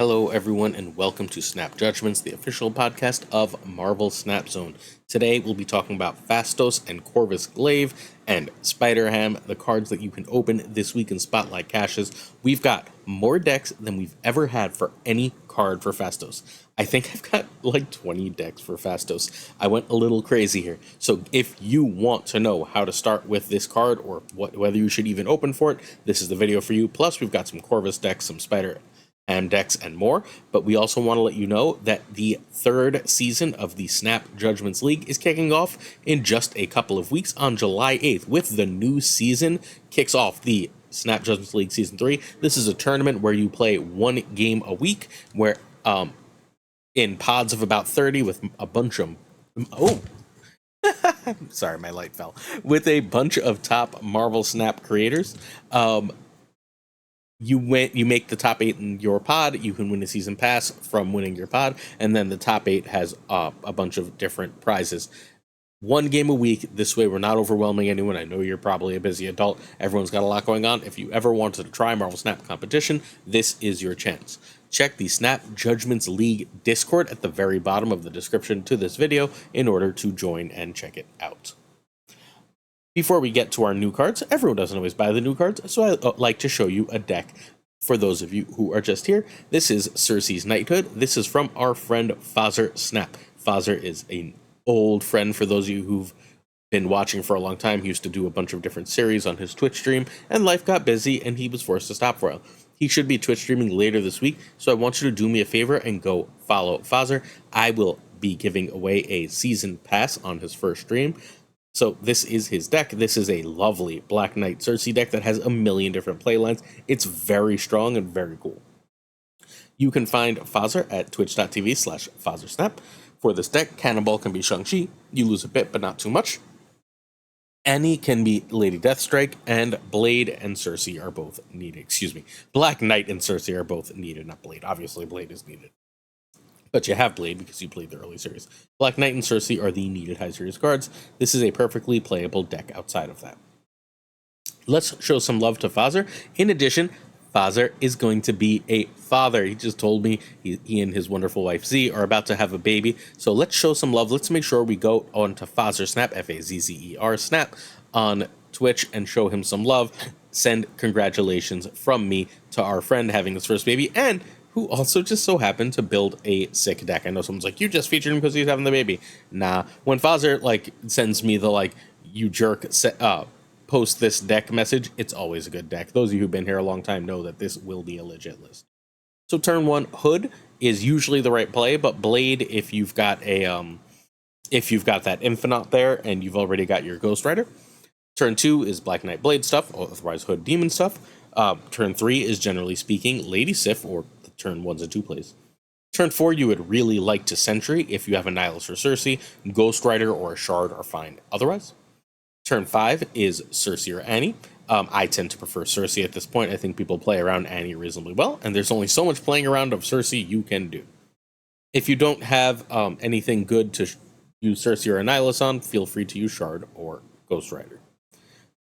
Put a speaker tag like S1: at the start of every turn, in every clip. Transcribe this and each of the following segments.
S1: Hello, everyone, and welcome to Snap Judgments, the official podcast of Marvel Snap Zone. Today, we'll be talking about Phastos and Corvus Glaive and Spider-Ham, the cards that you can open this week in Spotlight Caches. We've got more decks than we've ever had for any card for Phastos. I think I've got like 20 decks for Phastos. I went a little crazy here. So if you want to know how to start with this card or whether you should even open for it, this is the video for you. Plus, we've got some Corvus decks, some Spider decks, and more. But we also want to let you know that the third season of the Snap Judgments League is kicking off in just a couple of weeks on July 8th. With the new season kicks off the Snap Judgments League Season 3. This is a tournament where you play one game a week, where in pods of about 30 with a bunch of... Oh! Sorry, my light fell. With a bunch of top Marvel Snap creators. You make the top 8 in your pod. You can win a season pass from winning your pod, and then the top 8 has a bunch of different prizes. One game a week. This way, we're not overwhelming anyone. I know you're probably a busy adult. Everyone's got a lot going on. If you ever wanted to try Marvel Snap competition, this is your chance. Check the Snap Judgments League Discord at the very bottom of the description to this video in order to join and check it out. Before we get to our new cards, everyone doesn't always buy the new cards, so I like to show you a deck. For those of you who are just here, this is Sersi's Knighthood. This is from our friend FaThorNewman. Father is an old friend for those of you who've been watching for a long time. He used to do a bunch of different series on his Twitch stream, and life got busy, and he was forced to stop for a while. He should be Twitch streaming later this week, so I want you to do me a favor and go follow Father. I will be giving away a season pass on his first stream. So this is his deck. This is a lovely Black Knight Sersi deck that has a million different playlines. It's very strong and very cool. You can find Father at twitch.tv/FaThorSnap. For this deck, Cannonball can be Shang-Chi. You lose a bit, but not too much. Annie can be Lady Deathstrike, and Blade and Sersi are both needed. Excuse me. Black Knight and Sersi are both needed, not Blade. Obviously, Blade is needed. But you have Blade because you played the early series. Black Knight and Sersi are the needed high series cards. This is a perfectly playable deck outside of that. Let's show some love to Father. In addition, Father is going to be a father. He just told me he and his wonderful wife Z are about to have a baby. So let's show some love. Let's make sure we go on to FaThorSnap, F-A-Z-Z-E-R Snap, on Twitch and show him some love. Send congratulations from me to our friend having his first baby, and who also just so happened to build a sick deck. I know someone's like, you just featured him because he's having the baby. Nah, when Father sends me the you jerk post this deck message, it's always a good deck. Those of you who've been here a long time know that this will be a legit list. So turn 1, Hood is usually the right play, but Blade, if you've got that Infinite there and you've already got your Ghost Rider. Turn 2 is Black Knight Blade stuff, or otherwise Hood Demon stuff. Turn 3 is generally speaking Lady Sif, or turn 1s and 2 plays. Turn 4, you would really like to Sentry if you have a Nihilus or Sersi. Ghost Rider or a Shard are fine otherwise. Turn 5 is Sersi or Annie. I tend to prefer Sersi at this point. I think people play around Annie reasonably well, and there's only so much playing around of Sersi you can do. If you don't have anything good to use Sersi or a Nihilus on, feel free to use Shard or Ghost Rider.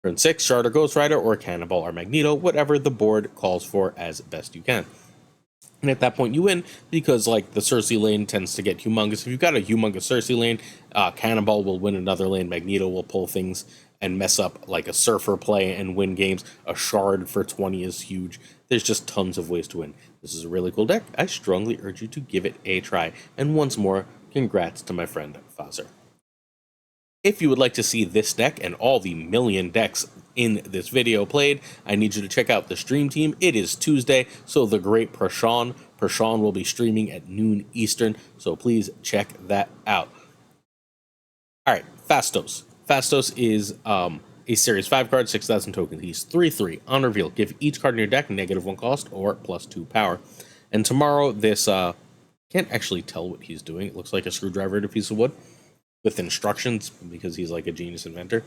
S1: Turn 6, Shard or Ghost Rider or Cannonball or Magneto, whatever the board calls for as best you can. And at that point, you win because, the Sersi lane tends to get humongous. If you've got a humongous Sersi lane, Cannonball will win another lane. Magneto will pull things and mess up like a Surfer play and win games. A Shard for 20 is huge. There's just tons of ways to win. This is a really cool deck. I strongly urge you to give it a try. And once more, congrats to my friend Father. If you would like to see this deck and all the million decks in this video played, I need you to check out the stream team. It is Tuesday, so the great Prashaun will be streaming at noon Eastern, so please check that out. All right, Phastos. Phastos is a Series 5 card, 6,000 tokens. He's 3/3. On reveal, give each card in your deck -1 cost or +2 power. And tomorrow, this can't actually tell what he's doing. It looks like a screwdriver to a piece of wood with instructions because he's like a genius inventor.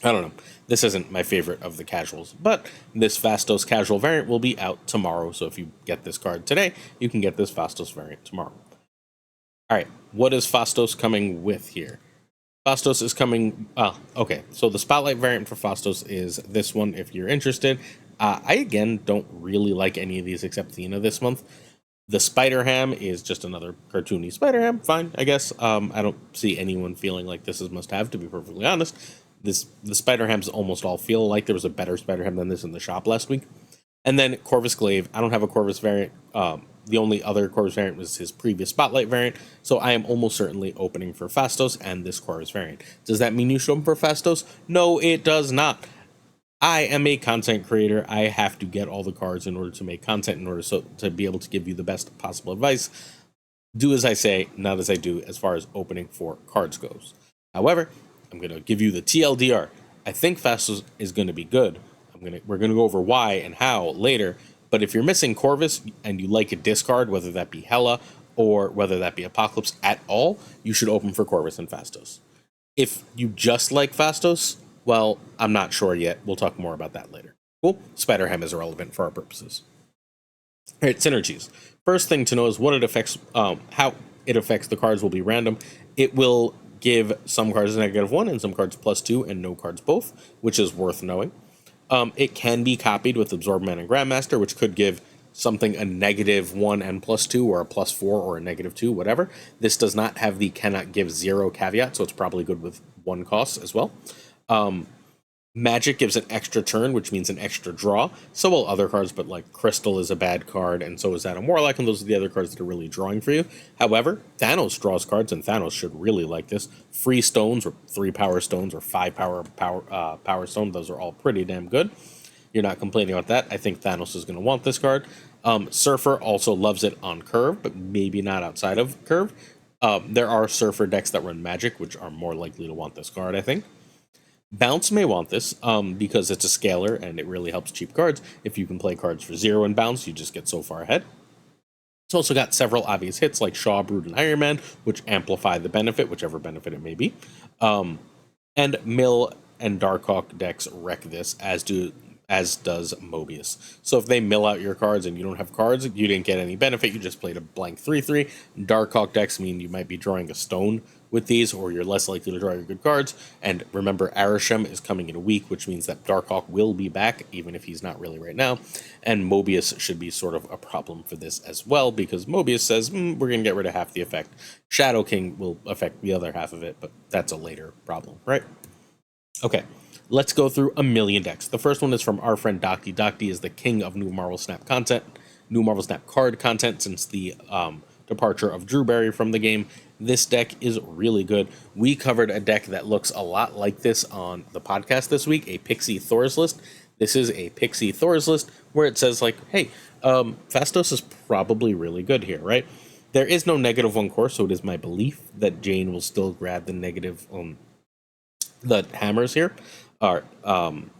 S1: I don't know. This isn't my favorite of the casuals, but this Phastos casual variant will be out tomorrow. So if you get this card today, you can get this Phastos variant tomorrow. All right, what is Phastos coming with here? Phastos is coming... okay, so the Spotlight variant for Phastos is this one if you're interested. I, again, don't really like any of these except Thena this month.
S2: The Spider Ham is just another cartoony Spider Ham. Fine, I guess. I don't see anyone feeling like this is must-have, to be perfectly honest. The Spider Hams almost all feel like there was a better Spider Ham than this in the shop last week. And then Corvus Glaive. I don't have a Corvus variant. The only other Corvus variant was his previous Spotlight variant, so I am almost certainly opening for Phastos and this Corvus variant. Does that mean you should open for Phastos? No, it does not. I am a content creator. I have to get all the cards in order to make content, in order to be able to give you the best possible advice. Do as I say, not as I do, as far as opening for cards goes. However, I'm going to give you the TLDR. I think Phastos is going to be good. We're going to go over why and how later. But if you're missing Corvus and you like a discard, whether that be Hela or whether that be Apocalypse at all, you should open for Corvus and Phastos. If you just like Phastos, well, I'm not sure yet. We'll talk more about that later. Cool. Spider Ham is irrelevant for our purposes. All right, synergies. First thing to know is what it affects. How it affects the cards will be random. It will give some cards a -1 and some cards +2 and no cards both, which is worth knowing. It can be copied with Absorb Man and Grandmaster, which could give something a -1 and +2 or a +4 or a -2, whatever. This does not have the cannot give 0 caveat, so it's probably good with 1 cost as well. Magic gives an extra turn, which means an extra draw. So will other cards, but like Crystal is a bad card, and so is Adam Warlock, and those are the other cards that are really drawing for you. However, Thanos draws cards, and Thanos should really like this. Free stones, or 3 power stones, or 5 power stone. Those are all pretty damn good. You're not complaining about that. I think Thanos is going to want this card. Surfer also loves it on curve, but maybe not outside of curve. There are Surfer decks that run Magic, which are more likely to want this card, I think. Bounce may want this because it's a scaler and it really helps cheap cards. If you can play cards for 0 in Bounce, you just get so far ahead. It's also got several obvious hits like Shaw, Brood, and Iron Man, which amplify the benefit, whichever benefit it may be. And Mill and Darkhawk decks wreck this, as does Mobius. So if they mill out your cards and you don't have cards, you didn't get any benefit, you just played a blank 3/3. Darkhawk decks mean you might be drawing a stone with these, or you're less likely to draw your good cards. And remember, Arishem is coming in a week, which means that Darkhawk will be back, even if he's not really right now. And Mobius should be sort of a problem for this as well, because Mobius says, we're going to get rid of half the effect. Shadow King will affect the other half of it, but that's a later problem, right? Okay, let's go through a million decks. The first one is from our friend Docty. Docty is the king of New Marvel Snap content, New Marvel Snap card content since the departure of Drewberry from the game. This deck is really good. We covered a deck that looks a lot like this on the podcast this week, a Pixie Thor's list. This is a Pixie Thor's list where it says like, hey, Phastos is probably really good here, right? There is no -1 course, so it is my belief that Jane will still grab the negative the hammers here,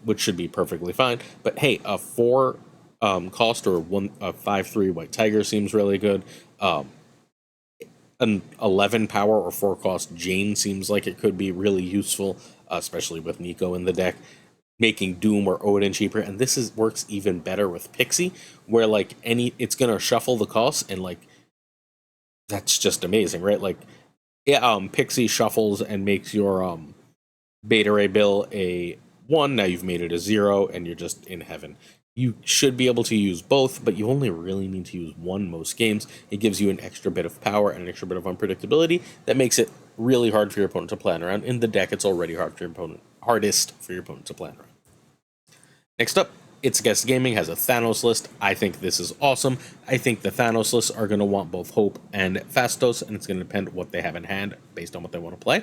S2: which should be perfectly fine. But hey, a 4 cost or a 5/3 White Tiger seems really good. An 11 power or 4 cost Jane seems like it could be really useful, especially with Nico in the deck, making Doom or Odin cheaper. And this works even better with Pixie, where like it's gonna shuffle the costs, and like that's just amazing, right? Like, yeah, Pixie shuffles and makes your Beta Ray Bill a 1. Now you've made it a 0, and you're just in heaven. You should be able to use both, but you only really need to use one most games. It gives you an extra bit of power and an extra bit of unpredictability that makes it really hard for your opponent to plan around. In the deck, it's already hardest for your opponent to plan around. Next up, It's Guest Gaming has a Thanos list. I think this is awesome. I think the Thanos lists are going to want both Hope and Phastos, and it's going to depend what they have in hand based on what they want to play.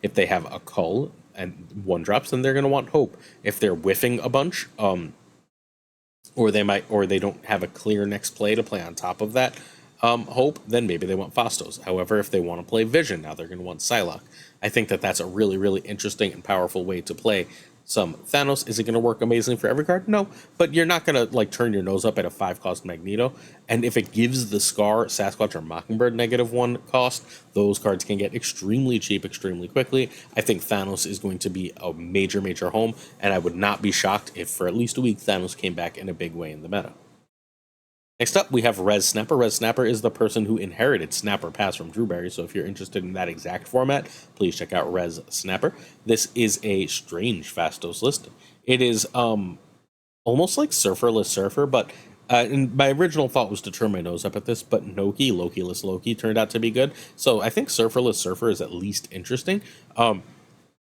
S2: If they have a Cull and 1-drops, then they're going to want Hope. If they're whiffing a bunch, or they don't have a clear next play to play on top of that Hope, then maybe they want Phastos. However, if they want to play Vision, now they're going to want Psylocke. I think that that's a really, really interesting and powerful way to play some Thanos. Is it going to work amazingly for every card? No, but you're not going to like turn your nose up at a 5-cost Magneto. And if it gives the Scar, Sasquatch, or Mockingbird -1 cost, those cards can get extremely cheap extremely quickly. I think Thanos is going to be a major, major home, and I would not be shocked if for at least a week Thanos came back in a big way in the meta. Next up, we have Res Snapper. Res Snapper is the person who inherited Snapper Pass from Drewberry, so if you're interested in that exact format, please check out Res Snapper. This is a strange Phastos list. It is almost like Surferless Surfer, but
S1: And my original thought was to turn my nose up at this, but Lokiless Loki turned out to be good. So I think Surferless Surfer is at least interesting.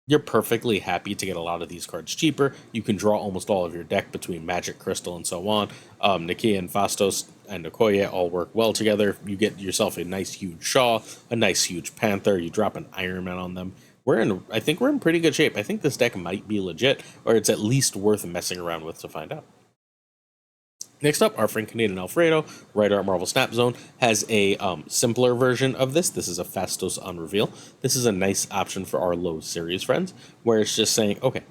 S1: You're perfectly happy to get a lot of these cards cheaper. You can draw almost all of your deck between Magic, Crystal, and so on. Nakia and Phastos and Okoye all work well together. You get yourself a nice huge Shaw, a nice huge Panther. You drop an Iron Man on them. I think we're in pretty good shape. I think this deck might be legit, or it's at least worth messing around with to find out. Next up, our friend Canadian Alfredo, writer at Marvel Snap Zone, has a simpler version of this. This is a Phastos on reveal. This is a nice option for our low series friends, where it's just saying, okay,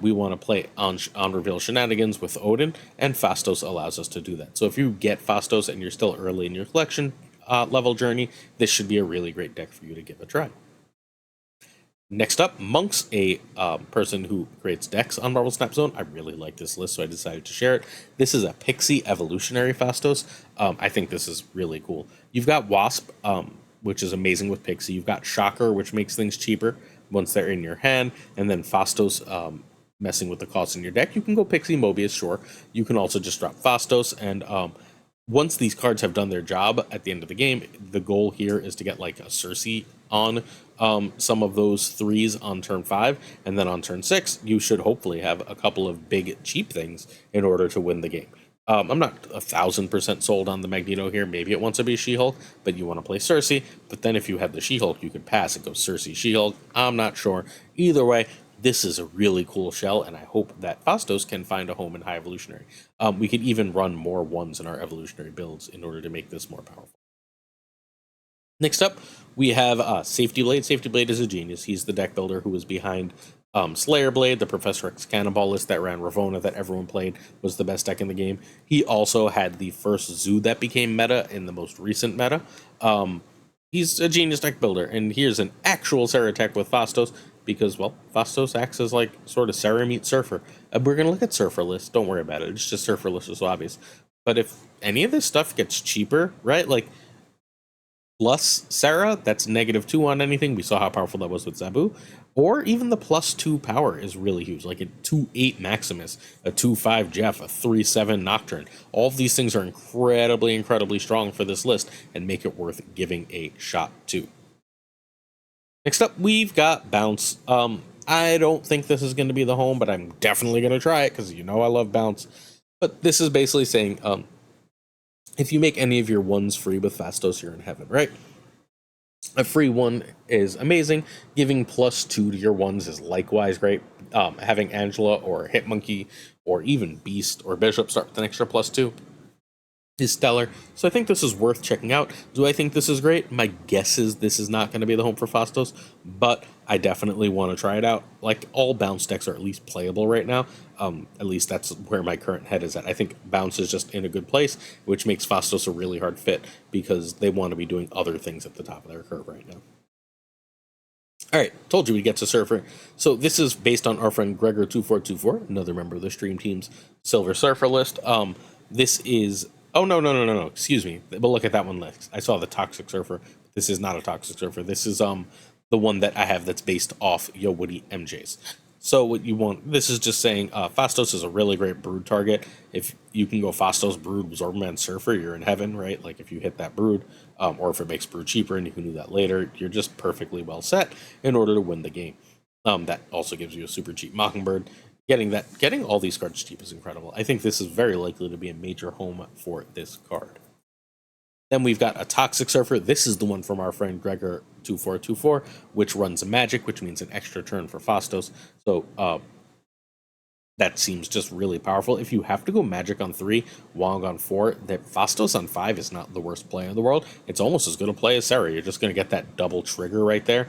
S1: we want to play on reveal shenanigans with Odin, and Phastos allows us to do that. So if you get Phastos and you're still early in your collection level journey, this should be a really great deck for you to give a try. Next up, Monk's a person who creates decks on Marvel Snap Zone. I really like this list, so I decided to share it. This is a Pixie Evolutionary Phastos. I think this is really cool. You've got Wasp, which is amazing with Pixie. You've got Shocker, which makes things cheaper once they're in your hand. And then Phastos messing with the cost in your deck. You can go Pixie Mobius, sure. You can also just drop Phastos. And once these cards have done their job at the end of the game, the goal here is to get like a Sersi on some of those threes on turn 5, and then on turn 6 you should hopefully have a couple of big cheap things in order to win the game. I'm not 1,000% sold on the Magneto here. Maybe it wants to be She-Hulk, but you want to play Sersi. But then if you have the She-Hulk, you could pass and go Sersi She-Hulk. I'm not sure. Either way, this is a really cool shell, and I hope that Phastos can find a home in High Evolutionary. We could even run more ones in our evolutionary builds in order to make this more powerful. Next up, we have Safety Blade. Safety Blade is a genius. He's the deck builder who was behind Slayer Blade, the Professor X Cannonball list that ran Ravonna that everyone played, was the best deck in the game. He also had the first Zoo that became meta in the most recent meta. He's a genius deck builder, and here's an actual Sarah tech with Phastos, because, well, Phastos acts as like sort of Sarah meets Surfer. We're going to look at Surfer list. Don't worry about it. It's just Surfer list is so obvious. But if any of this stuff gets cheaper, right, like plus Sarah, that's -2 on anything. We saw how powerful that was with Zabu. Or even the +2 power is really huge, like a 2/8 Maximus, a 2/5 Jeff, a 3/7 Nocturne. All of these things are incredibly, incredibly strong for this list and make it worth giving a shot to. Next up, we've got Bounce. I don't think this is going to be the home, but I'm definitely going to try it because you know I love Bounce. But this is basically saying, if you make any of your ones free with Phastos, you're in heaven, right? A free one is amazing. Giving +2 to your ones is likewise great. Having Angela or Hitmonkey or even Beast or Bishop start with an extra +2 is stellar. So I think this is worth checking out. Do I think this is great? My guess is this is not going to be the home for Phastos, but I definitely want to try it out. Like, all Bounce decks are at least playable right now. At least that's where my current head is at. I think Bounce is just in a good place, which makes Phastos a really hard fit because they want to be doing other things at the top of their curve right now. Alright, told you we'd get to Surfer. So this is based on our friend Gregor2424, another member of the Stream Team's Silver Surfer list. This is... Oh, no, excuse me. But look at that one list. I saw the Toxic Surfer. This is not a Toxic Surfer. This is the one that I have that's based off Yo Woody MJ's. So what you want, this is just saying Phastos is a really great brood target. If you can go Phastos, Brood, Zorbaman, Surfer, you're in heaven, right? Like if you hit that Brood, or if it makes Brood cheaper and you can do that later, you're just perfectly well set in order to win the game. That also gives you a super cheap Mockingbird. Getting all these cards cheap is incredible. I think this is very likely to be a major home for this card. Then we've got a Toxic Surfer. This is the one from our friend Gregor2424, which runs a magic, which means an extra turn for Phastos. So that seems just really powerful. If you have to go magic on 3, Wong on 4, that Phastos on 5 is not the worst play in the world. It's almost as good a play as Sarah. You're just going to get that double trigger right there,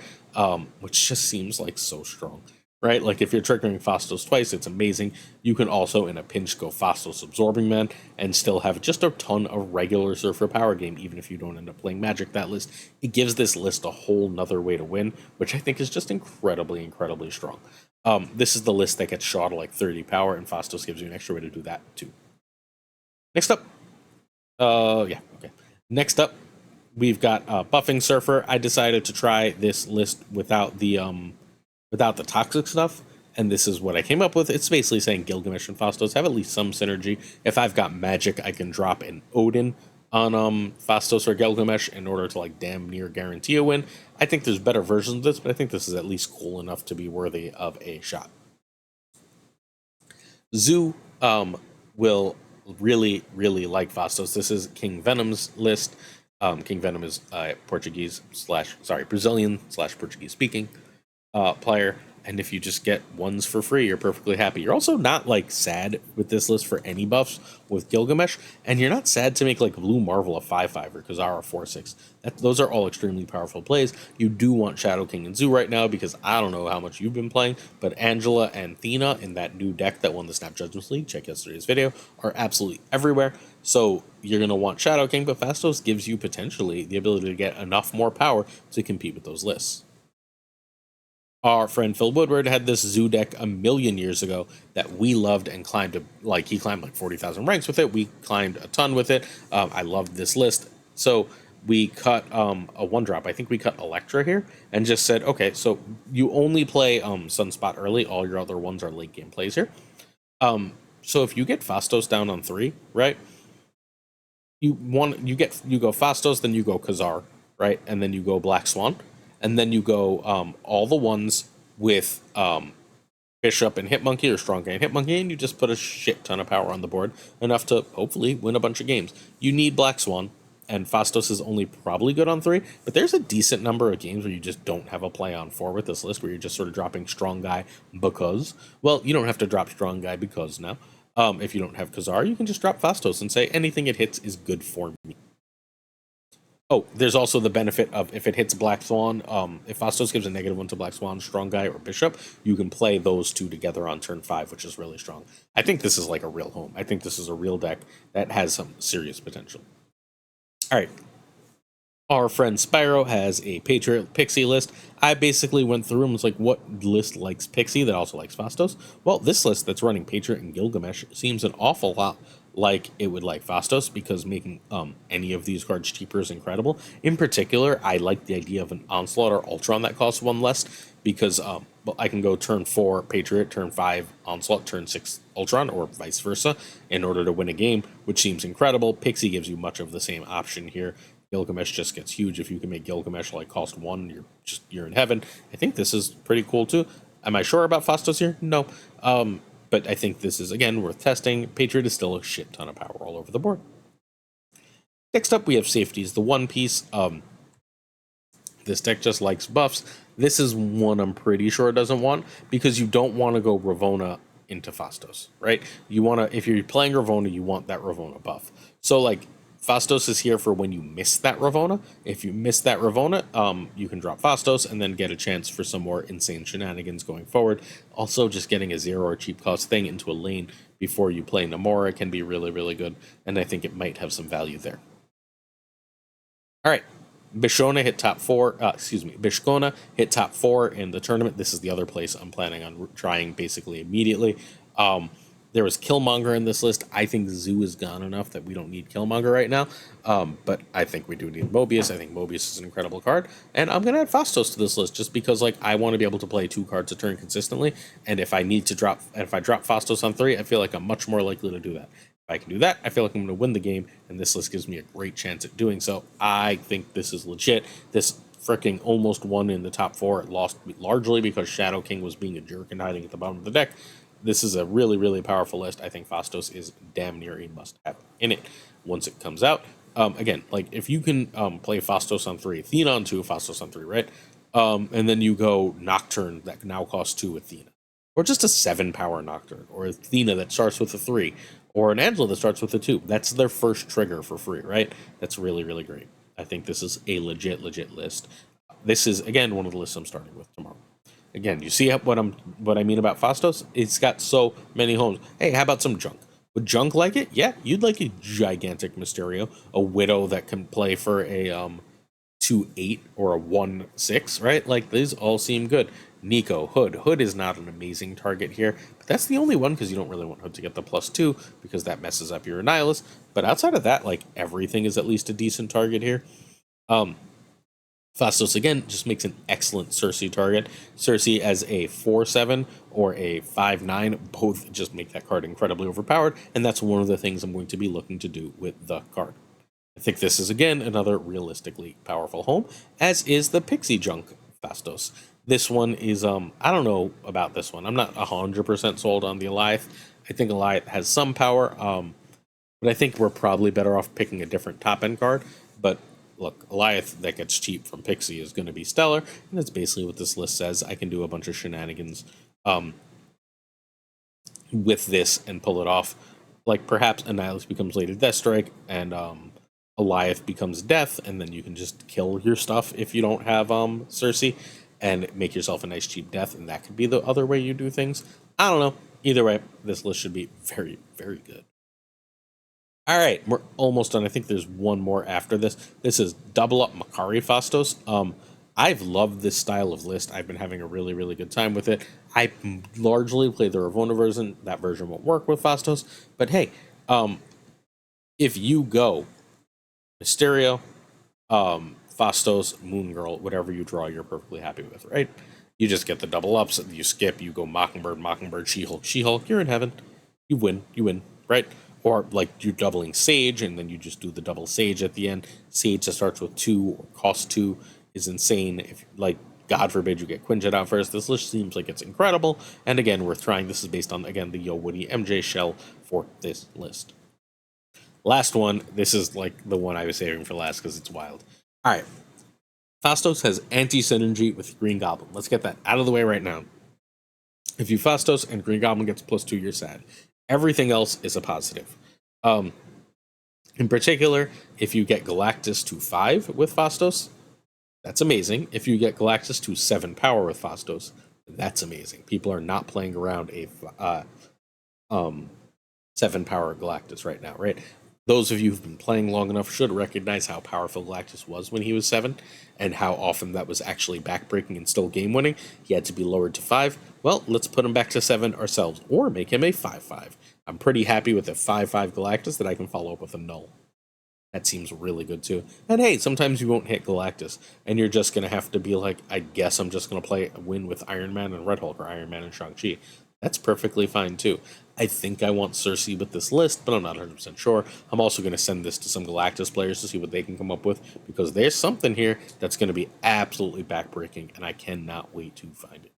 S1: which just seems like so strong. Right? Like if you're triggering Phastos twice, it's amazing. You can also, in a pinch, go Phastos Absorbing Man and still have just a ton of regular Surfer power game, even if you don't end up playing Magic that list. It gives this list a whole nother way to win, which I think is just incredibly, incredibly strong. This is the list that gets shot at like 30 power, and Phastos gives you an extra way to do that too. Next up, Next up, we've got Buffing Surfer. I decided to try this list without the toxic stuff.
S2: and this is what I came up with. It's basically saying Gilgamesh and Phastos have at least some synergy. If I've got magic, I can drop an Odin on Phastos or Gilgamesh in order to like damn near guarantee a win. I think there's better versions of this, but I think this is at least cool enough to be worthy of a shot. Zoo will really like Phastos. This is King Venom's list. King Venom is Brazilian / Portuguese speaking player, and if you just get ones for free, you're perfectly happy. You're also not like sad with this list for any buffs with Gilgamesh, and you're not sad to make like Blue Marvel a 5/5 or Kazara 4/6. Those are all extremely powerful plays. You do want Shadow King and Zoo right now because I don't know how much you've been playing, but Angela and Thena in that new deck that won the Snap Judgments League, check yesterday's video, are absolutely everywhere. So you're going to want Shadow King, but Phastos gives you potentially the ability to get enough more power to compete with those lists. Our friend Phil Woodward had this Zoo deck a million years ago that we loved and climbed he climbed like 40,000 ranks with it. We climbed a ton with it. I loved this list. So we cut a 1-drop. I think we cut Electra here and just said, okay, so you only play Sunspot early. All your other ones are late game plays here. So if you get Phastos down on 3, right? You go Phastos, then you go Khazar, right? And then you go Black Swan. And then you go all the ones with Bishop and Hitmonkey or Strong Guy and Hitmonkey, and you just put a shit ton of power on the board, enough to hopefully win a bunch of games. You need Black Swan, and Phastos is only probably good on 3, but there's a decent number of games where you just don't have a play on 4 with this list, where you're just sort of dropping Strong Guy because, well, you don't have to drop Strong Guy because now. If you don't have Khazar, you can just drop Phastos and say anything it hits is good for me. Oh, there's also the benefit of if it hits Black Swan, if Phastos gives a -1 to Black Swan, Strong Guy, or Bishop, you can play those two together on turn 5, which is really strong. I think this is like a real home. I think this is a real deck that has some serious potential. All right. Our friend Spyro has a Patriot Pixie list. I basically went through and was like, what list likes Pixie that also likes Phastos? Well, this list that's running Patriot and Gilgamesh seems an awful lot like it would like Phastos, because making any of these cards cheaper is incredible. In particular, I like the idea of an Onslaught or Ultron that costs 1 less, because I can go turn 4 Patriot, turn 5 Onslaught, turn 6 Ultron, or vice versa, in order to win a game, which seems incredible. Pixie gives you much of the same option here. Gilgamesh just gets huge. If you can make Gilgamesh like cost 1, you're in heaven. I think this is pretty cool too. Am I sure about Phastos here? No. But I think this is, again, worth testing. Patriot is still a shit ton of power all over the board. Next up, we have Safeties, the One Piece. This deck just likes buffs. This is one I'm pretty sure it doesn't want, because you don't want to go Ravonna into Phastos, right? You want to, if you're playing Ravonna, you want that Ravonna buff. So, like, Phastos is here for when you miss that Ravonna. If you miss that Ravonna, you can drop Phastos and then get a chance for some more insane shenanigans going forward. Also, just getting a 0 or cheap cost thing into a lane before you play Namora can be really, really good, and I think it might have some value there. All right. Bishkona hit top 4. Bishkona hit top 4 in the tournament. This is the other place I'm planning on trying basically immediately. There was Killmonger in this list. I think Zoo is gone enough that we don't need Killmonger right now. But I think we do need Mobius. I think Mobius is an incredible card. And I'm going to add Phastos to this list just because, like, I want to be able to play 2 cards a turn consistently. And if I drop Phastos on 3, I feel like I'm much more likely to do that. If I can do that, I feel like I'm going to win the game. And this list gives me a great chance at doing so. I think this is legit. This freaking almost won in the top 4. It lost largely because Shadow King was being a jerk and hiding at the bottom of the deck. This is a really, really powerful list. I think Phastos is damn near a must-have in it once it comes out. Again, like, if you can play Phastos on 3, Thena on 2, Phastos on 3, right? And then you go Nocturne that now costs 2 with Thena. Or just a 7-power Nocturne. Or a Thena that starts with a 3. Or an Angela that starts with a 2. That's their first trigger for free, right? That's really, really great. I think this is a legit list. This is, again, one of the lists I'm starting with tomorrow. Again, you see what I mean about Phastos? It's got so many homes. Hey, how about some junk? Would junk like it? Yeah, you'd like a gigantic Mysterio, a Widow that can play for a 2/8 or a 1/6, right? Like, these all seem good. Nico, Hood. Hood is not an amazing target here, but that's the only one because you don't really want Hood to get the +2 because that messes up your Annihilus. But outside of that, like, everything is at least a decent target here.
S1: Phastos, again, just makes an excellent Sersi target. Sersi as a 4/7 or a 5/9, both just make that card incredibly overpowered, and that's one of the things I'm going to be looking to do with the card. I think this is, again, another realistically powerful home, as is the Pixie Junk Phastos. This one is, I don't know about this one. I'm not 100% sold on the Goliath. I think Goliath has some power, but I think we're probably better off picking a different top-end card. But look, Goliath that gets cheap from Pixie is going to be stellar, and that's basically what this list says. I can do a bunch of shenanigans with this and pull it off. Like perhaps Annihilus becomes later Deathstrike, and Goliath becomes Death, and then you can just kill your stuff if you don't have Sersi, and make yourself a nice cheap Death, and that could be the other way you do things. I don't know. Either way, this list should be very, very good. All right, we're almost done. I think there's one more after this. This is Double Up Makari Phastos. I've loved this style of list. I've been having a really, really good time with it. I largely play the Ravonna version. That version won't work with Phastos. But hey, if you go Mysterio, Phastos, Moon Girl, whatever you draw, you're perfectly happy with, right? You just get the double ups. You skip. You go Mockingbird, Mockingbird, She-Hulk, She-Hulk. You're in heaven. You win, right? Or like you're doubling Sage, and then you just do the double Sage at the end. Sage that starts with 2 or costs 2 is insane. If, like, God forbid you get Quinjet out first, this list seems like it's incredible. And again, worth trying. This is based on, again, the Yo Woody MJ shell for this list. Last one. This is like the one I was saving for last because it's wild. All right. Phastos has anti-synergy with Green Goblin. Let's get that out of the way right now. If you Phastos and Green Goblin gets +2, you're sad. Everything else is a positive. In particular, if you get Galactus to 5 with Phastos, that's amazing. If you get Galactus to 7 power with Phastos, that's amazing. People are not playing around a 7 power Galactus right now, right? Those of you who've been playing long enough should recognize how powerful Galactus was when he was 7, and how often that was actually backbreaking and still game winning. He had to be lowered to 5. Well, let's put him back to 7 ourselves, or make him a 5/5. I'm pretty happy with a 5/5 Galactus that I can follow up with a null. That seems really good too. And hey, sometimes you won't hit Galactus, and you're just going to have to be like, I guess I'm just going to play a win with Iron Man and Red Hulk, or Iron Man and Shang-Chi. That's perfectly fine too. I think I want Sersi with this list, but I'm not 100% sure. I'm also going to send this to some Galactus players to see what they can come up with, because there's something here that's going to be absolutely backbreaking, and I cannot wait to find it.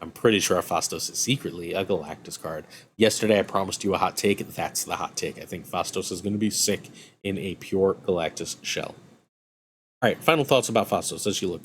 S1: I'm pretty sure Phastos is secretly a Galactus card. Yesterday I promised you a hot take. That's the hot take. I think Phastos is going to be sick in a pure Galactus shell. All right, final thoughts about Phastos. Does he look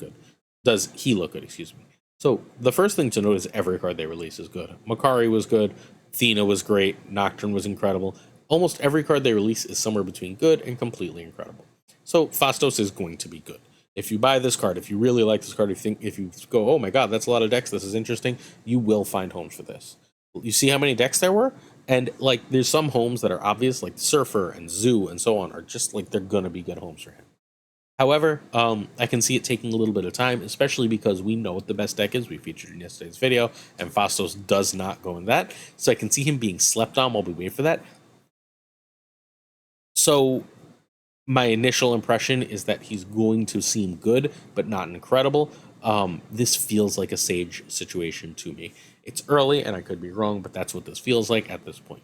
S1: good? Excuse me. So the first thing to note is every card they release is good. Makari was good. Thena was great. Nocturne was incredible. Almost every card they release is somewhere between good and completely incredible. So Phastos is going to be good. If you buy this card, if you really like this card, if you go, oh my god, that's a lot of decks, this is interesting, you will find homes for this. You see how many decks there were? And like, there's some homes that are obvious, like Surfer and Zoo and so on, are just like, they're gonna be good homes for him. However, I can see it taking a little bit of time, especially because we know what the best deck is. We featured in yesterday's video, and Phastos does not go in that. So I can see him being slept on while we wait for that. So my initial impression is that he's going to seem good, but not incredible. This feels like a Sage situation to me. It's early, and I could be wrong, but that's what this feels like at this point.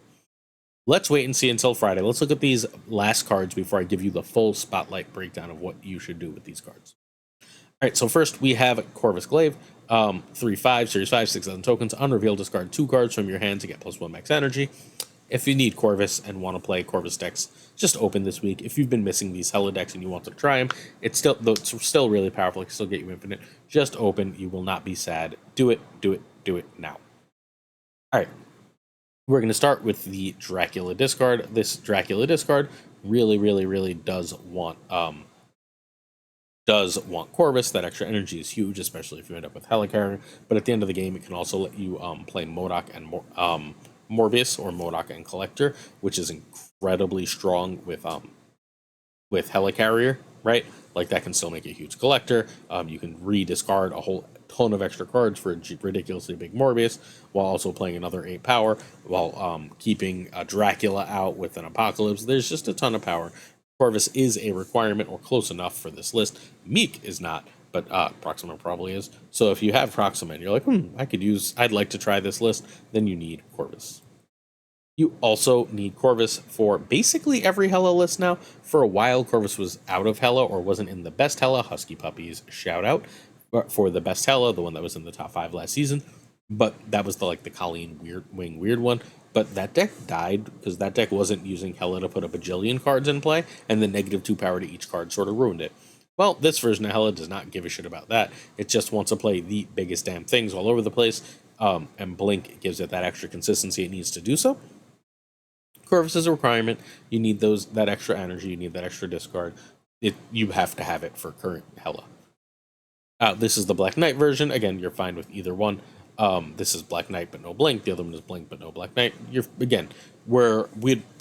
S1: Let's wait and see until Friday. Let's look at these last cards before I give you the full spotlight breakdown of what you should do with these cards. All right, so first we have Corvus Glaive, 3/5, Series 5, 6,000 tokens. Unreveal, discard 2 cards from your hand to get +1 max energy. If you need Corvus and want to play Corvus decks, just open this week. If you've been missing these Hella decks and you want to try them, it's still really powerful. It can still get you infinite. Just open. You will not be sad. Do it now. All right. We're going to start with the Dracula discard. This Dracula discard really does want Corvus. That extra energy is huge, especially if you end up with Helicarrier. But at the end of the game, it can also let you play MODOK and Morbius, or MODOK and Collector, which is incredibly strong with Helicarrier, right? Like, that can still make a huge Collector. You can rediscard a whole ton of extra cards for a ridiculously big Morbius, while also playing another 8 power, while keeping Dracula out with an Apocalypse. There's just a ton of power.
S2: Corvus is a requirement or close enough for this list. Meek is not, but Proxima probably is. So if you have Proxima and you're like, I'd like to try this list, then you need Corvus. You also need Corvus for basically every Hela list now. For a while, Corvus was out of Hela or wasn't in the best Hela. Husky Puppies, shout out for the best Hela, the one that was in the top 5 last season. But that was the Colleen weird one. But that deck died because that deck wasn't using Hela to put a bajillion cards in play, and the -2 power to each card sort of ruined it. Well, this version of Hela does not give a shit about that. It just wants to play the biggest damn things all over the place, and Blink gives it that extra consistency it needs to do so. Corvus is a requirement. You need that extra energy. You need that extra discard. You have to have it for current Hela. This is the Black Knight version. Again, you're fine with either one. This is Black Knight but no Blink. The other one is Blink but no Black Knight.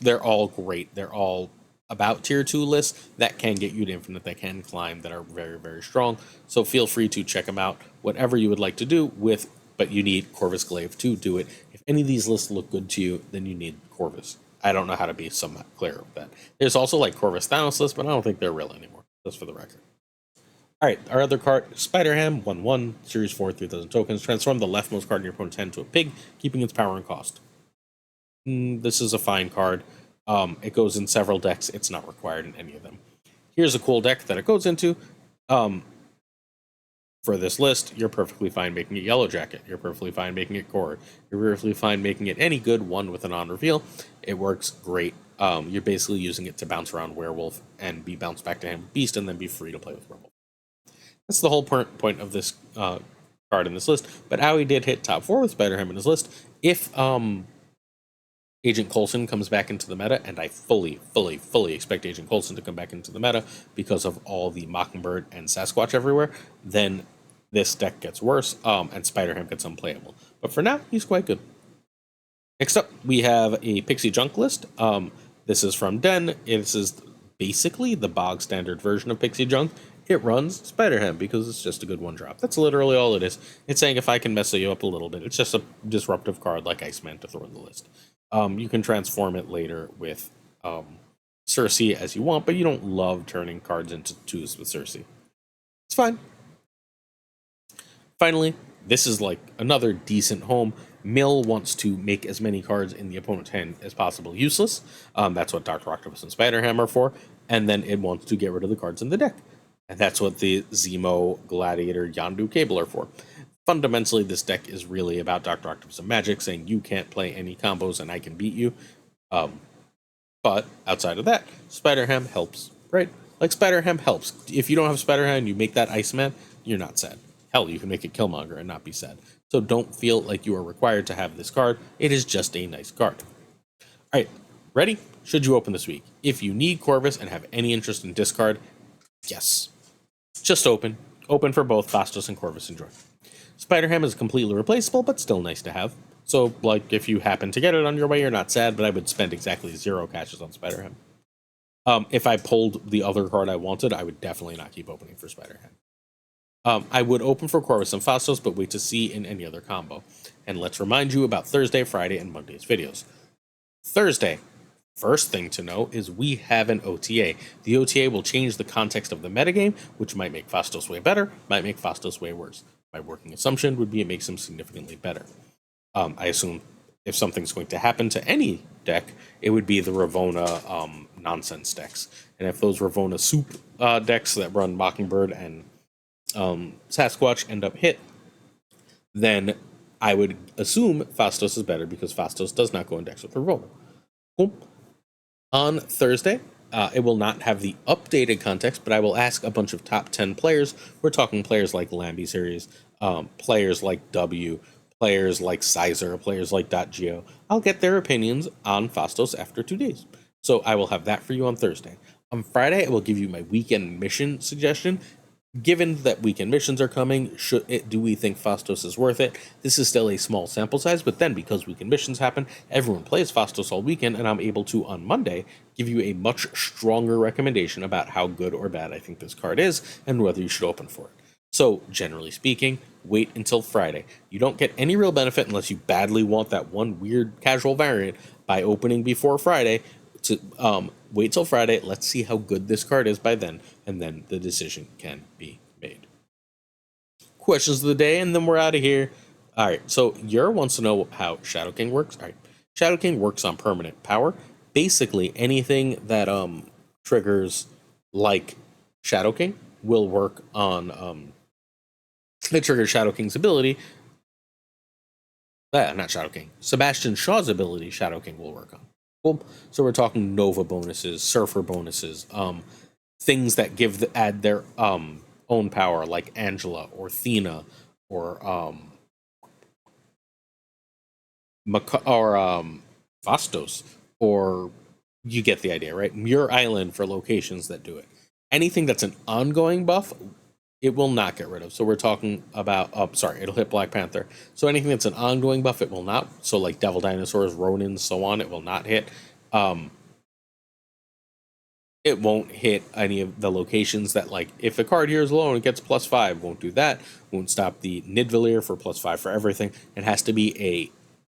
S2: They're all great. They're all about tier 2 lists that can get you to infinite, that can climb, that are very, very strong. So feel free to check them out. Whatever you would like to do but you need Corvus Glaive to do it. If any of these lists look good to you, then you need Corvus. I don't know how to be somewhat clear with that. There's also Corvus Thanos lists, but I don't think they're real anymore, just for the record. All right, our other card, Spider-Ham, 1/1, Series 4, 3,000 tokens. Transform the leftmost card in your opponent's hand to a pig, keeping its power and cost. This is a fine card. It goes in several decks. It's not required in any of them. Here's a cool deck that it goes into. For this list, you're perfectly fine making it Yellow Jacket. You're perfectly fine making it Core. You're perfectly fine making it any good one with an on-reveal. It works great. You're basically using it to bounce around Werewolf and be bounced back to him Beast and then be free to play with Werewolf. That's the whole point of this card in this list. But Owie did hit top 4 with Spider-Ham in his list. If Agent Coulson comes back into the meta, and I fully expect Agent Coulson to come back into the meta because of all the Mockingbird and Sasquatch everywhere, then this deck gets worse, and Spider-Ham gets unplayable. But for now, he's quite good. Next up, we have a Pixie Junk list. This is from Den. This is basically the bog standard version of Pixie Junk. It runs Spider-Ham because it's just a good one-drop. That's literally all it is. It's saying if I can mess you up a little bit, it's just a disruptive card like Iceman to throw in the list. You can transform it later with Sersi as you want, but you don't love turning cards into 2s with Sersi. It's fine. Finally, this is another decent home. Mill wants to make as many cards in the opponent's hand as possible useless. That's what Dr. Octopus and Spider-Ham are for. And then it wants to get rid of the cards in the deck. And that's what the Zemo, Gladiator, Yondu Cable are for. Fundamentally, this deck is really about Dr. Octopus and Magic, saying you can't play any combos and I can beat you. But outside of that, Spider-Ham helps, right? Spider-Ham helps. If you don't have Spider-Ham and you make that Iceman, you're not sad. Hell, you can make it Killmonger and not be sad. So don't feel like you are required to have this card. It is just a nice card. All right, ready? Should you open this week? If you need Corvus and have any interest in discard, yes. Just open. Open for both Phastos and Corvus. Enjoy. Spider-Ham is completely replaceable, but still nice to have. So, if you happen to get it on your way, you're not sad, but I would spend exactly 0 caches on Spider-Ham. If I pulled the other card I wanted, I would definitely not keep opening for Spider-Ham. I would open for Corvus and Phastos, but wait to see in any other combo. And let's remind you about Thursday, Friday, and Monday's videos. Thursday. First thing to know is we have an OTA. The OTA will change the context of the metagame, which might make Phastos way better, might make Phastos way worse. My working assumption would be it makes him significantly better. I assume if something's going to happen to any deck, it would be the Ravonna nonsense decks. And if those Ravonna soup decks that run Mockingbird and Sasquatch end up hit, then I would assume Phastos is better because Phastos does not go in decks with Ravonna. Cool. On Thursday, it will not have the updated context, but I will ask a bunch of top 10 players. We're talking players like Lamby Series, players like W, players like Sizer, players like .geo. I'll get their opinions on Phastos after 2 days. So I will have that for you on Thursday. On Friday, I will give you my weekend mission suggestion. Given that weekend missions are coming, do we think Phastos is worth it? This is still a small sample size, but then because weekend missions happen, everyone plays Phastos all weekend, and I'm able to, on Monday, give you a much stronger recommendation about how good or bad I think this card is, and whether you should open for it. So, generally speaking, wait until Friday. You don't get any real benefit unless you badly want that one weird casual variant by opening before Friday.
S1: wait till Friday. Let's see how good this card is by then, and then the decision can be made. Questions of the day, and then we're out of here. All right, so Yer wants to know how Shadow King works. All right, Shadow King works on permanent power. Basically, anything that triggers like Shadow King will work on it triggers Shadow King's ability. Not Shadow King. Sebastian Shaw's ability, Shadow King will work on. Cool. So we're talking Nova bonuses, Surfer bonuses, things that add their own power, like Angela or Thena or Phastos, or you get the idea, right? Muir Island for locations that do it. Anything that's an ongoing buff, it will not get rid of. So we're talking about, it'll hit Black Panther. So anything that's an ongoing buff, it will not. So like Devil Dinosaurs, Ronins, so on, it will not hit. It won't hit any of the locations that, like, if a card here is low and it gets +5, won't do that. Won't stop the Nidvalier for +5 for everything. It has to be a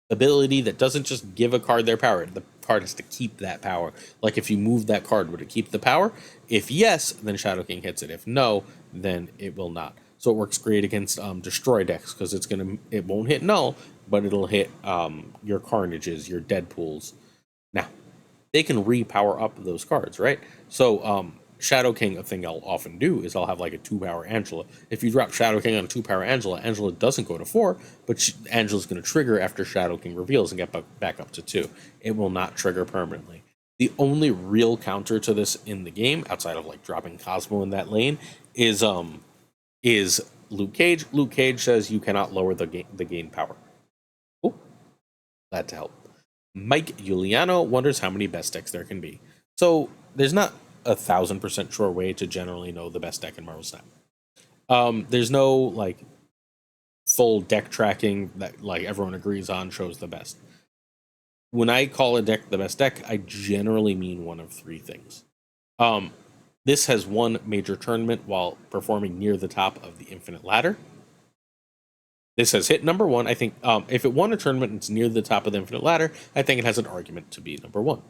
S1: ability that doesn't just give a card their power. The card has to keep that power. Like, if you move that card, would it keep the power? If yes, then Shadow King hits it. If no, then it will not. So it works great against destroy decks, because it won't hit null, but it'll hit your Carnages, your Deadpools. Now, they can repower up those cards, right? So Shadow King, a thing I'll often do is I'll have like a 2-power Angela. If you drop Shadow King on a 2-power Angela, Angela doesn't go to 4, but Angela's going to trigger after Shadow King reveals and get back up to 2. It will not trigger permanently. The only real counter to this in the game, outside of like dropping Cosmo in that lane, is Luke Cage. Luke Cage says you cannot lower the gain power. Cool. Glad to help. Mike Giuliano wonders how many best decks there can be. So there's not 1,000% sure way to generally know the best deck in Marvel Snap. There's no like full deck tracking that like everyone agrees on shows the best. When I call a deck the best deck, I generally mean one of 3 things. This has won major tournament while performing near the top of the Infinite Ladder. This has hit number 1. I think if it won a tournament and it's near the top of the Infinite Ladder, I think it has an argument to be number 1.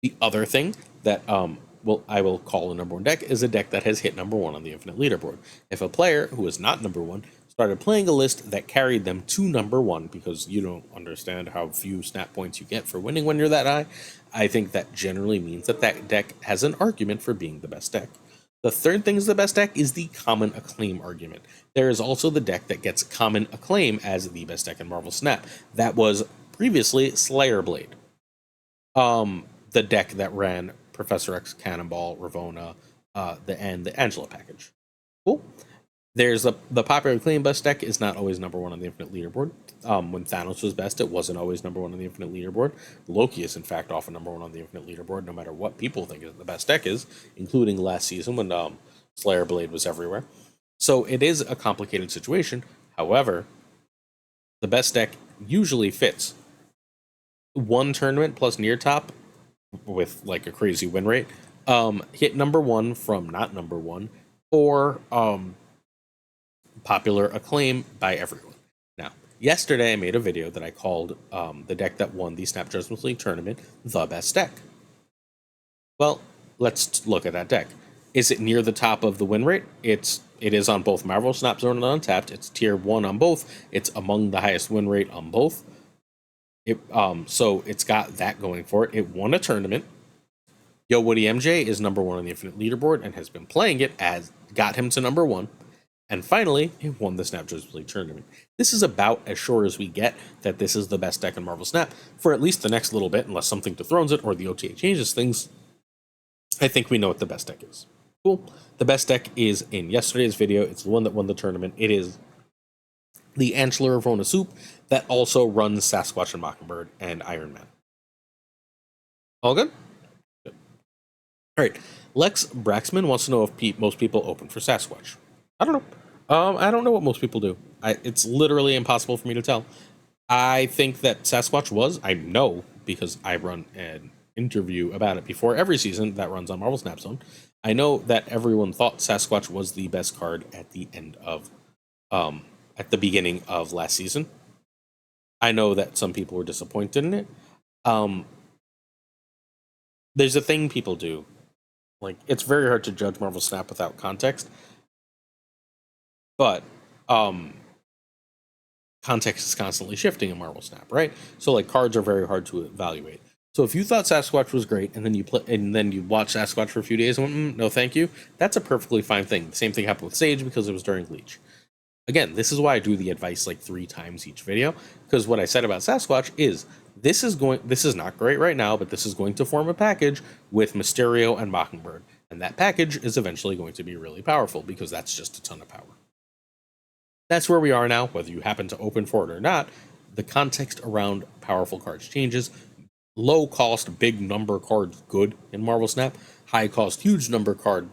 S1: The other thing that I will call a number 1 deck is a deck that has hit number 1 on the Infinite Leaderboard. If a player who is not number 1 started playing a list that carried them to number 1, because you don't understand how few snap points you get for winning when you're that high, I think that generally means that deck has an argument for being the best deck. The third thing is the best deck is the common acclaim argument. There is also the deck that gets common acclaim as the best deck in Marvel Snap. That was previously Slayer Blade. The deck that ran Professor X, Cannonball, Ravonna, the Angela package. Cool. There's the popular acclaim best deck is not always number 1 on the Infinite Leaderboard. When Thanos was best, it wasn't always number 1 on the Infinite Leaderboard. Loki is, in fact, often number 1 on the Infinite Leaderboard, no matter what people think the best deck is, including last season when Slayer Blade was everywhere. So it is a complicated situation. However, the best deck usually fits 1 tournament plus near top with like a crazy win rate, hit number 1 from not number 1, or popular acclaim by everyone. Now, yesterday I made a video that I called the deck that won the Snap Judgment League tournament the best deck. Well, let's look at that deck. Is it near the top of the win rate? It is on both Marvel Snap Zone and Untapped. It's tier 1 on both. It's among the highest win rate on both. So it's got that going for it. It won a tournament. Yo Woody MJ is number 1 on the Infinite Leaderboard and has been playing it, as got him to number 1. And finally, it won the Snap Judgment League tournament. This is about as sure as we get that this is the best deck in Marvel Snap for at least the next little bit, unless something dethrones it or the OTA changes things. I think we know what the best deck is. Cool. The best deck is in yesterday's video. It's the one that won the tournament. It is the Angela Ravonna Soup that also runs Sasquatch and Mockingbird and Iron Man. All good? Good. All right. Lex Braxman wants to know if most people open for Sasquatch. I don't know. I don't know what most people do. It's literally impossible for me to tell. I think that Sasquatch I know because I run an interview about it before every season that runs on Marvel Snap Zone. I know that everyone thought Sasquatch was the best card at the end of, at the beginning of last season. I know that some people were disappointed in it. there's a thing people do. Like, it's very hard to judge Marvel Snap without context, but context is constantly shifting in Marvel Snap, right? So like cards are very hard to evaluate. So if you thought Sasquatch was great and then you watch Sasquatch for a few days and went, no thank you, that's a perfectly fine thing. The same thing happened with Sage because it was during Bleach. Again, this is why I do the advice like 3 times each video, because what I said about Sasquatch is this is not great right now, but this is going to form a package with Mysterio and Mockingbird, and that package is eventually going to be really powerful because that's just a ton of power. That's where we are now, whether you happen to open for it or not. The context around powerful cards changes. Low cost, big number cards good in Marvel Snap. High cost, huge number card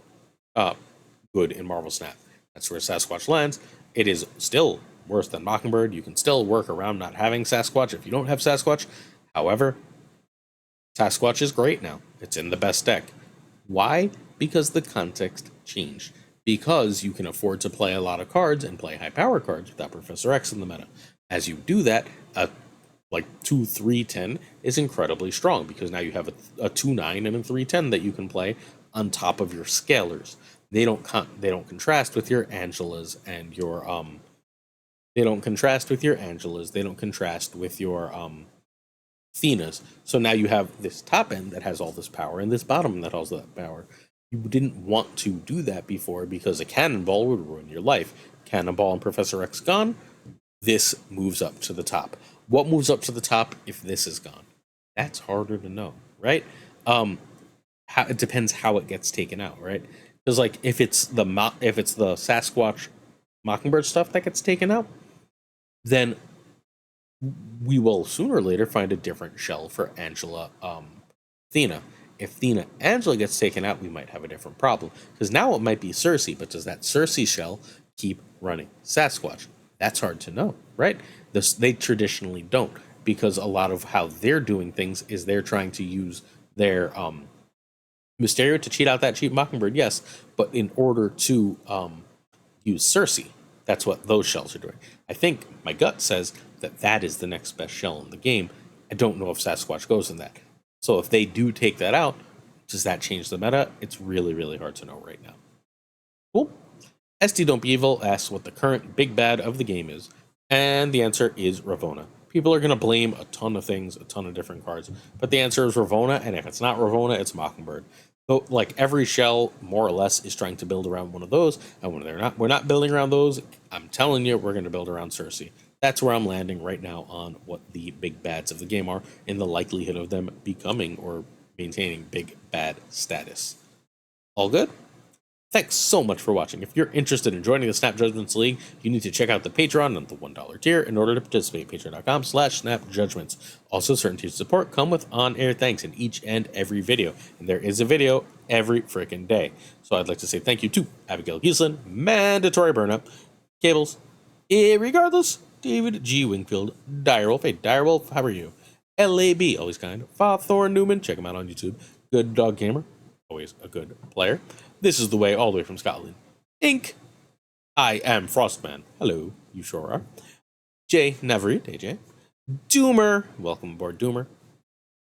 S1: good in Marvel Snap. That's where Sasquatch lands. It is still worse than Mockingbird. You can still work around not having Sasquatch if you don't have Sasquatch. However, Sasquatch is great now. It's in the best deck. Why? Because the context changed. Because you can afford to play a lot of cards and play high power cards without Professor X in the meta. As you do that, a like 2-3-10 is incredibly strong because now you have a 2-9 and a 3-10 that you can play on top of your scalers. They don't contrast with your Angelas and your they don't contrast with your Thenas. So now you have this top end that has all this power and this bottom that has that power. You didn't want to do that before because a cannonball would ruin your life. Cannonball and Professor X gone, this moves up to the top. What moves up to the top if this is gone? That's harder to know, right? It depends how it gets taken out, right? Because like if it's the Sasquatch Mockingbird stuff that gets taken out, then we will sooner or later find a different shell for Angela Thena. If Thena Angela gets taken out, we might have a different problem. Because now it might be Sersi, but does that Sersi shell keep running Sasquatch? That's hard to know, right? They traditionally don't, because a lot of how they're doing things is they're trying to use their Mysterio to cheat out that cheap Mockingbird, yes, but in order to use Sersi, that's what those shells are doing. I think my gut says that is the next best shell in the game. I don't know if Sasquatch goes in that. So if they do take that out, does that change the meta? It's really, really hard to know right now. Cool. SD Don't Be Evil asks what the current big bad of the game is, and the answer is Ravonna. People are going to blame a ton of things, a ton of different cards, but the answer is Ravonna, and if it's not Ravonna, it's Mockingbird. So, like, every shell, more or less, is trying to build around one of those, and when we're not building around those, I'm telling you, we're going to build around Sersi. That's where I'm landing right now on what the big bads of the game are, in the likelihood of them becoming or maintaining big bad status. All good? Thanks so much for watching. If you're interested in joining the Snap Judgments League, you need to check out the Patreon at the $1 tier in order to participate. Patreon.com/snapjudgments. Also, certain tiers of support come with on-air thanks in each and every video. And there is a video every freaking day. So I'd like to say thank you to Abigail Giesland, Mandatory Burnup, Cables, Irregardless, David G. Wingfield, Direwolf. Hey, Direwolf, how are you? LAB, always kind. FaThorNewman, check him out on YouTube. Good Dog Gamer, always a good player. This is the way, all the way from Scotland. Inc. I am Frostman. Hello, you sure are. Jay Navarrete, AJ. Doomer, welcome aboard, Doomer.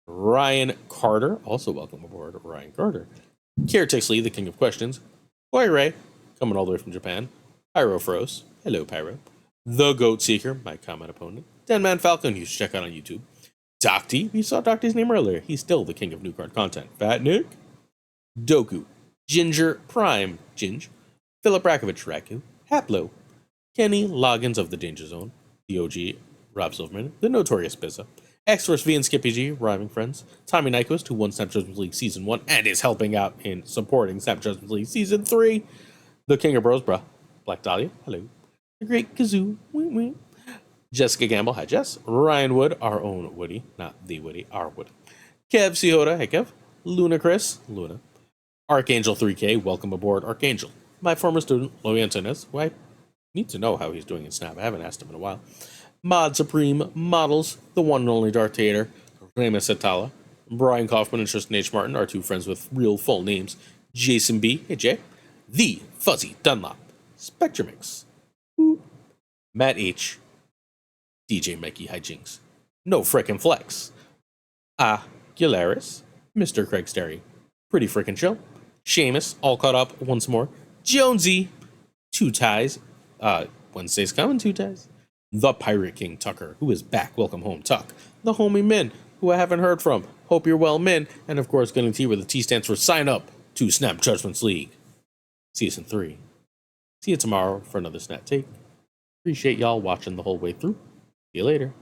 S1: Ryan Carter, also welcome aboard, Ryan Carter. Kier Lee, the king of questions. Boy Ray, coming all the way from Japan. Pyro Froze, hello Pyro. The Goat Seeker, my common opponent. Denman Falcon, you should check out on YouTube. Docty, we saw Docty's name earlier. He's still the king of new card content. Fat Nick. Doku. Ginger Prime, Ginge, Philip Rakovich, Raku, Haplo, Kenny Loggins of the Danger Zone, the OG, Rob Silverman, the Notorious Bizza, X-Force V and Skippy G, Rhyming Friends, Tommy Nyquist, who won Snap Judgment League Season 1 and is helping out in supporting Snap Judgment League Season 3, the King of Bros, bruh, Black Dahlia, hello, the Great Kazoo, wee wee, Jessica Gamble, hi Jess, Ryan Wood, our own Woody, not the Woody, our Woody, Kev Cihoda, hey Kev, Luna Chris, Luna, Archangel 3K, welcome aboard, Archangel. My former student, Louis Antunes, who I need to know how he's doing in Snap. I haven't asked him in a while. Mod Supreme, Models, the one and only Darth Tater, Remus Atala, Brian Kaufman and Tristan H. Martin, our two friends with real full names, Jason B, hey Jay, The Fuzzy Dunlop, Spectrumix, Matt H, DJ Mikey Hijinks, No Frickin' Flex, Gularis,
S2: Mr. Craig Sterry, pretty freaking chill. Seamus, all caught up once more. Jonesy, two ties. Wednesday's coming, two ties. The Pirate King Tuccrr, who is back. Welcome home, Tuck. The homie Min, who I haven't heard from. Hope you're well, Min. And of course, getting T where the T stands for sign up to Snap Judgments League. Season 3. See you tomorrow for another Snap Take. Appreciate y'all watching the whole way through. See you later.